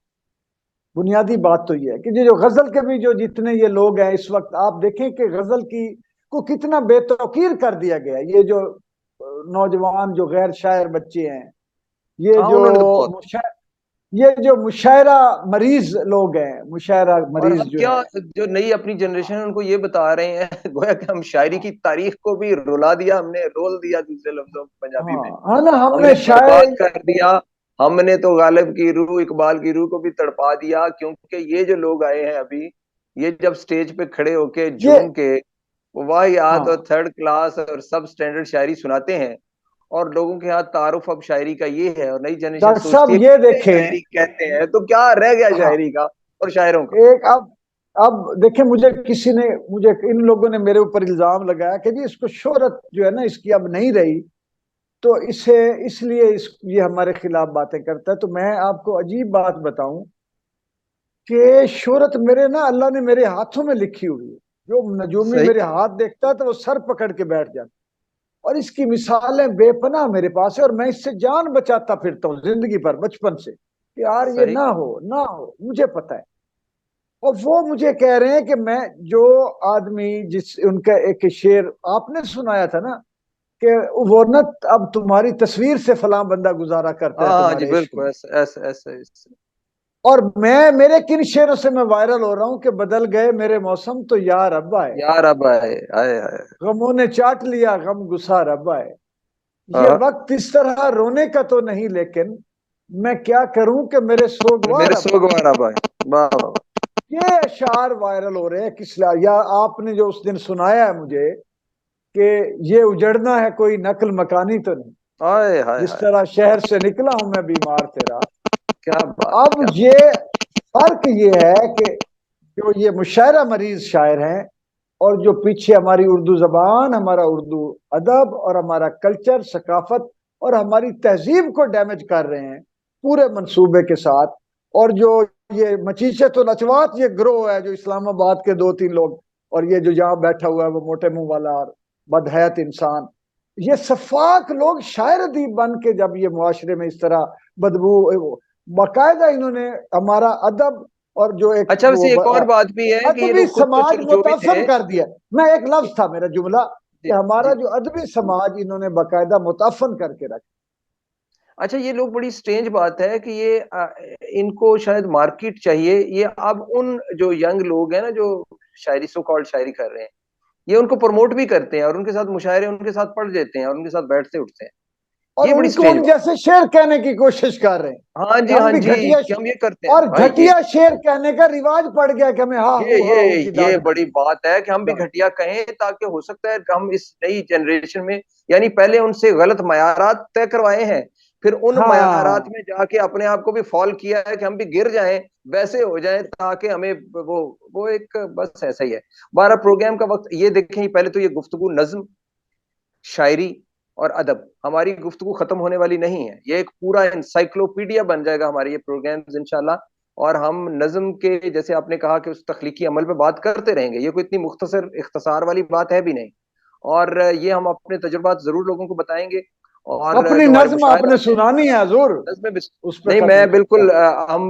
بنیادی بات تو یہ ہے کہ جو غزل کے بھی جو جتنے یہ لوگ ہیں اس وقت، آپ دیکھیں کہ غزل کی کو کتنا بے توقیر کر دیا گیا. یہ جو نوجوان جو غیر شاعر بچے ہیں، یہ ہاں جو انہوں نے تو بہت، مشاعرہ مریض لوگ ہیں، مشاعرہ اور مریض اب جو کیا ہیں. جو نئی اپنی جنریشن ہے ان کو یہ بتا رہے ہیں گویا کہ ہم شاعری کی تاریخ کو بھی رلا دیا، ہم نے رول دیا دوسرے لفظوں پنجابی میں، ہاں نا، ہم ہم نے نے شاعر برباد کر دیا. ہم نے تو غالب کی روح، اقبال کی روح کو بھی تڑپا دیا. کیونکہ یہ جو لوگ آئے ہیں ابھی، یہ جب سٹیج پہ کھڑے ہو کے یہ جھوم کے واہیات ہاں اور تھرڈ کلاس اور سب سٹینڈرڈ شاعری سناتے ہیں، اور لوگوں کے ہاتھ تعارف اب شاعری کا یہ ہے، اور نئی جنریشن ڈاکٹر سوچتی صاحب ہے یہ کہ دیکھیں. شاعری کہتے ہیں تو کیا رہ گیا ہاں شاعری کا اور شاعروں کا. ایک اب دیکھیں، مجھے ان لوگوں نے میرے اوپر الزام لگایا کہ جی اس کو شہرت جو ہے نا اس کی اب نہیں رہی، تو اس لیے یہ ہمارے خلاف باتیں کرتا ہے. تو میں آپ کو عجیب بات بتاؤں کہ شہرت میرے نا اللہ نے میرے ہاتھوں میں لکھی ہوئی ہے. جو نجومی صحیح. میرے ہاتھ دیکھتا ہے تو وہ سر پکڑ کے بیٹھ جاتا، اور اس کی مثالیں بے پناہ میرے پاس ہے، اور میں اس سے جان بچاتا پھرتا ہوں زندگی پر بچپن سے کہ یار یہ صحیح. نہ ہو مجھے پتا ہے. اور وہ مجھے کہہ رہے ہیں کہ میں جو آدمی ان کا ایک شعر آپ نے سنایا تھا نا کہ وہ نہ اب تمہاری تصویر سے فلاں بندہ گزارا کرتا ہے ہاں ہاں جی تمہارے عشق بالکل، میں. ایسے ایسے ایسے ایسے. اور میرے کن شعروں سے میں وائرل ہو رہا ہوں کہ بدل گئے میرے موسم تو یا رب آئے، یار اب آئے آئے آئے. غموں نے چاٹ لیا غم گسار رب آئے. یہ ہاں وقت اس طرح رونے کا تو نہیں، لیکن میں کیا کروں کہ میرے سوگوار میرے اب آئے. سوگوار اب آئے. واہ واہ واہ. یہ اشعار وائرل ہو رہے ہیں کس لیے؟ یا آپ نے جو اس دن سنایا ہے مجھے کہ یہ اجڑنا ہے کوئی نقل مکانی تو نہیں، ہائے ہائے جس ہائے. طرح شہر سے نکلا ہوں میں بیمار تیرا. کیا بات اب کیا. یہ فرق یہ ہے کہ جو یہ مشاعرہ مریض شاعر ہیں، اور جو پیچھے ہماری اردو زبان، ہمارا اردو ادب اور ہمارا کلچر ثقافت اور ہماری تہذیب کو ڈیمیج کر رہے ہیں پورے منصوبے کے ساتھ. اور جو یہ مچیچت و لچوات یہ گروہ ہے جو اسلام آباد کے 2-3 لوگ، اور یہ جو یہاں بیٹھا ہوا ہے وہ موٹے منہ والا اور بدحیت انسان، یہ سفاک لوگ شاعر ادیب بن کے جب یہ معاشرے میں اس طرح بدبو، باقاعدہ انہوں نے ہمارا ادب اور جو ایک اچھا وہ ویسے ایک اور بات بھی ہے کہ یہ ادبی لوگ خود تو سماج چلو جو بھی متاثر تھے. کر دیا. میں ایک لفظ تھا میرا جملہ جی کہ ہمارا جی. جو ادبی سماج انہوں نے باقاعدہ متعفن کر کے رکھا. اچھا یہ لوگ، بڑی سٹرینج بات ہے کہ یہ ان کو شاید مارکیٹ چاہیے. یہ اب ان جو ینگ لوگ ہیں نا جو شاعری سو کالڈ شاعری کر رہے ہیں، یہ ان کو پروموٹ بھی کرتے ہیں اور ان کے ساتھ مشاعرے ان کے ساتھ پڑھ دیتے ہیں اور ان کے ساتھ بیٹھتے اٹھتے ہیں. اور یہ بڑی ان کو سٹرینج ان بات. جیسے شعر کہنے کی کوشش کر رہے ہیں کہ ہم بھی ہاں جی گھٹیا، کہ ہم یہ کرتے ہیں اور بھائی. گھٹیا شعر کہنے کا رواج پڑ گیا کہ ہمیں ہاں ہو کی یہ ڈانٹ بڑی بات ہے کہ ہم بھی گھٹیا کہیں، تاکہ ہو سکتا ہے کہ ہم اس نئی جنریشن میں، یعنی پہلے ان سے غلط معیارات طے کروائے ہیں، پھر ان ہاں. معیارات میں جا کے اپنے آپ کو بھی فال کیا ہے کہ ہم بھی گر جائیں، ویسے ہو جائیں تاکہ ہمیں وہ ایک بس ایسا ہی ہے. 12 پروگرام کا وقت یہ دیکھیں، پہلے تو یہ گفتگو نظم، شاعری اور ادب. ہماری گفتگو ختم ہونے والی نہیں ہے, یہ ایک پورا انسائکلوپیڈیا بن جائے گا ہمارے یہ پروگرامز انشاءاللہ. اور ہم نظم کے, جیسے آپ نے کہا کہ اس تخلیقی عمل پہ بات کرتے رہیں گے, یہ کوئی اتنی مختصر اختصار والی بات ہے بھی نہیں, اور یہ ہم اپنے تجربات ضرور لوگوں کو بتائیں گے. اور اپنی جو ہمارے نظم آپ نے مشاہدات ہیں, سنانی ہے حضور, نظمیں اس پہ نہیں, ختم. میں بالکل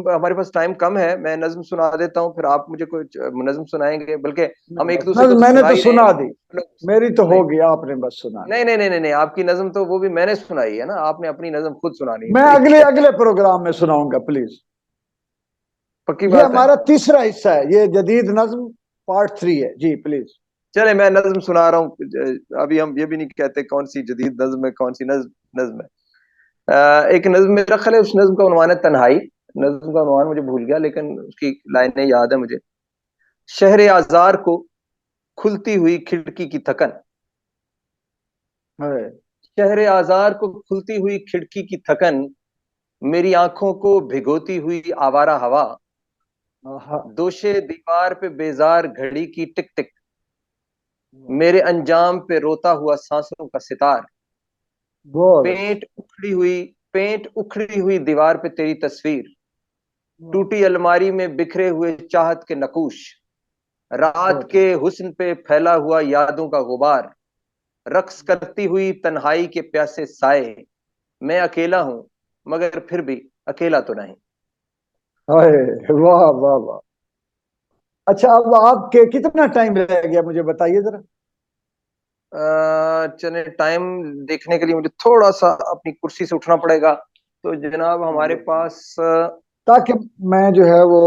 ہمارے پاس ٹائم کم ہے, میں نظم سنا دیتا ہوں, پھر آپ مجھے کوئی نظم سنائیں گے, بلکہ ہم ایک دوسرے کو تو میں نے سنا تو ہی رہے سنا ہیں. دی, میری تو نہیں ہوگی, آپ نے بس سنا. نہیں نہیں نہیں نہیں, آپ کی نظم تو وہ بھی میں نے سنائی ہے نا, آپ نے اپنی نظم خود سنانی ہے, میں ٹھیک ہے, اگلے پروگرام میں سناؤں گا پلیز. پکی یہ بات ہے. ہمارا تیسرا حصہ ہے, یہ جدید نظم پارٹ 3 ہے جی, پلیز. چلے میں نظم سنا رہا ہوں. ابھی ہم یہ بھی نہیں کہتے کون سی جدید نظم ہے, کون سی نظم ہے. ایک نظم میرا خیال ہے, اس نظم کا عنوان ہے تنہائی. نظم کا عنوان مجھے بھول گیا, لیکن اس کی لائنیں یاد ہے مجھے. شہر آزار کو کھلتی ہوئی کھڑکی کی تھکن, شہر آزار کو کھلتی ہوئی کھڑکی کی تھکن, میری آنکھوں کو بھگوتی ہوئی آوارہ ہوا, دوشے دیوار پہ بیزار گھڑی کی ٹک ٹک, میرے انجام پہ روتا ہوا سانسوں کا ستار, پینٹ اکھڑی ہوئی دیوار پہ تیری تصویر, ٹوٹی الماری میں بکھرے ہوئے چاہت کے نقوش, رات کے حسن پہ پھیلا ہوا یادوں کا غبار, رقص کرتی ہوئی تنہائی کے پیاسے سائے, میں اکیلا ہوں مگر پھر بھی اکیلا تو نہیں. واہ واہ واہ. اچھا, اب آپ کے کتنا ٹائم رہ گیا مجھے بتائیے ذرا. چلے, ٹائم دیکھنے کے لیے مجھے تھوڑا سا اپنی کرسی سے اٹھنا پڑے گا, تو جناب ہمارے پاس, تاکہ میں جو ہے وہ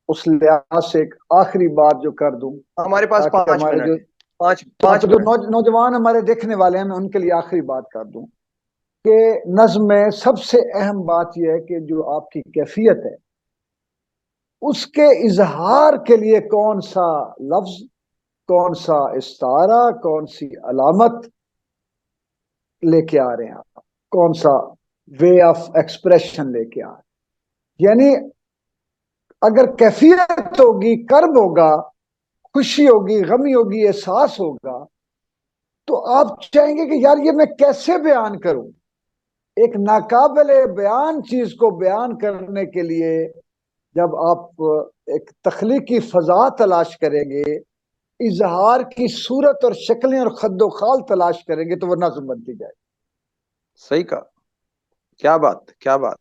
اس لحاظ سے ایک آخری بات جو کر دوں, ہمارے پاس تاکہ 5 ہمارے جو منٹ ہے, 5 جو منٹ. نوجوان ہمارے دیکھنے والے ہیں, میں ان کے لیے آخری بات کر دوں کہ نظم میں سب سے اہم بات یہ ہے کہ جو آپ کی کیفیت ہے, اس کے اظہار کے لیے کون سا لفظ, کون سا استعارہ, کون سی علامت لے کے آ رہے ہیں آپ, کون سا وے آف ایکسپریشن لے کے آ رہے ہیں. یعنی اگر کیفیت ہوگی, کرب ہوگا, خوشی ہوگی, غمی ہوگی, احساس ہوگا, تو آپ چاہیں گے کہ یار یہ میں کیسے بیان کروں. ایک ناقابل بیان چیز کو بیان کرنے کے لیے جب آپ ایک تخلیقی فضا تلاش کریں گے, اظہار کی صورت اور شکلیں اور خد و خال تلاش کریں گے, تو وہ نظم بنتی جائے. صحیح کہا, کیا بات, کیا بات.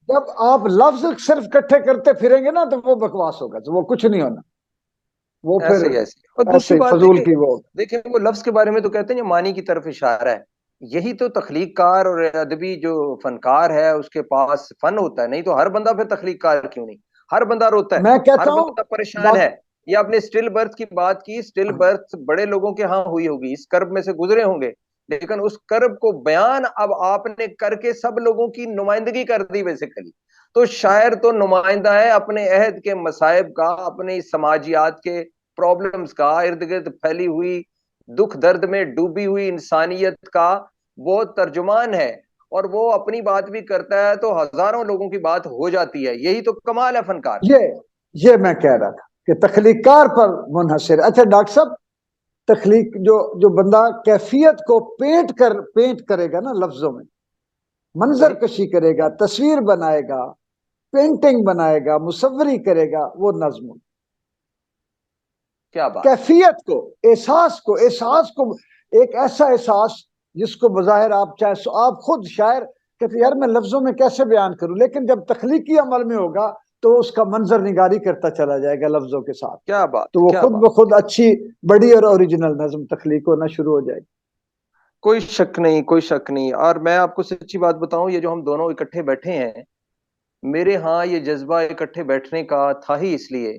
جب آپ لفظ صرف اکٹھے کرتے پھریں گے نا, تو وہ بکواس ہوگا, تو وہ کچھ نہیں ہونا, وہ پھر ایسے ہی ایسے. اور دوسری ایسے بات فضول کی وہ. دیکھیں وہ لفظ کے بارے میں تو کہتے ہیں یہ معنی کی طرف اشارہ ہے. یہی تو تخلیق کار اور ادبی جو فنکار ہے اس کے پاس فن ہوتا ہے, نہیں تو ہر بندہ پھر تخلیق کار کیوں نہیں, ہر بندہ روتا ہے, میں ہر کہتا ہوں بندہ پریشان ہے. یہ آپ نے سٹل برتھ کی بات کی, سٹل برتھ بڑے لوگوں کے ہاں ہوئی ہوگی, اس کرب میں سے گزرے ہوں گے, لیکن اس کرب کو بیان اب آپ نے کر کے سب لوگوں کی نمائندگی کر دی بیسیکلی. تو شاعر تو نمائندہ ہے اپنے عہد کے مصائب کا, اپنی سماجیات کے پرابلمز کا, ارد گرد پھیلی ہوئی دکھ درد میں ڈوبی ہوئی انسانیت کا وہ ترجمان ہے, اور وہ اپنی بات بھی کرتا ہے تو ہزاروں لوگوں کی بات ہو جاتی ہے. یہی تو کمال ہے فنکار. یہ میں کہہ رہا تھا کہ تخلیق کار پر منحصر. اچھا ڈاکٹر صاحب, تخلیق جو بندہ کیفیت کو پینٹ کرے گا نا لفظوں میں, منظر کشی کرے گا, تصویر بنائے گا, پینٹنگ بنائے گا, مصوری کرے گا, وہ نظم. کیا بات. کیفیت کو, احساس کو ایک ایسا احساس جس کو بظاہر آپ چاہے آپ خود شاعر کہتے یار میں لفظوں میں کیسے بیان کروں, لیکن جب تخلیقی عمل میں ہوگا تو اس کا منظر نگاری کرتا چلا جائے گا لفظوں کے ساتھ, کیا بات, تو وہ کیا خود بات. بخود اچھی بڑی اور اوریجنل نظم تخلیق ہونا شروع ہو جائے گی. کوئی شک نہیں, کوئی شک نہیں. اور میں آپ کو سچی بات بتاؤں, یہ جو ہم دونوں اکٹھے بیٹھے ہیں, میرے ہاں یہ جذبہ اکٹھے بیٹھنے کا تھا ہی اس لیے,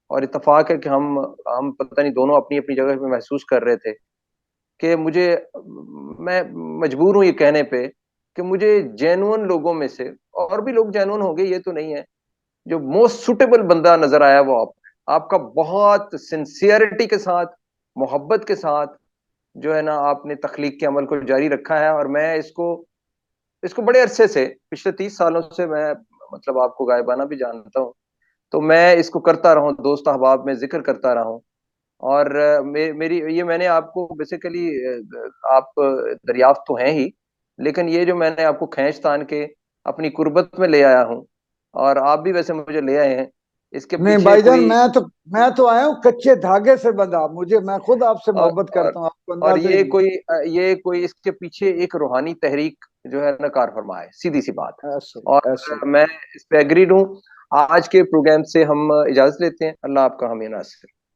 اور اتفاق ہے کہ ہم پتہ نہیں دونوں اپنی اپنی جگہ پہ محسوس کر رہے تھے کہ میں مجبور ہوں یہ کہنے پہ کہ مجھے جینون لوگوں میں سے, اور بھی لوگ جینون ہوں گے یہ تو نہیں ہے, جو موسٹ سوٹیبل بندہ نظر آیا وہ آپ کا. بہت سنسیئرٹی کے ساتھ, محبت کے ساتھ جو ہے نا آپ نے تخلیق کے عمل کو جاری رکھا ہے. اور میں اس کو بڑے عرصے سے, پچھلے 30 سالوں سے میں مطلب آپ کو غائبانہ بھی جانتا ہوں, تو میں اس کو کرتا رہوں, دوست احباب میں ذکر کرتا رہا ہوں, اور میری یہ میں نے آپ کو بیسیکلی آپ دریافت تو ہیں ہی، لیکن یہ جو میں نے آپ کو کھینچ تان کے اپنی قربت میں لے آیا ہوں، اور آپ بھی ویسے مجھے لے آئے ہیں، اس کے نہیں پیچھے بھائی جان، کوئی میں تو آیا ہوں کچے دھاگے سے بندھا، میں خود آپ سے اور محبت اور کرتا ہوں، آپ کو اور اندازہ ہی نہیں یہ کوئی اس کے پیچھے ایک روحانی تحریک جو ہے نا کار فرما ہے، سیدھی سی بات ہے۔ ایسے ہی، ہے، ایسے اور ہی۔ میں اس پہ ایگریڈ ہوں۔ آج کے پروگرام سے ہم اجازت لیتے ہیں، اللہ آپ کا حامی ناصر۔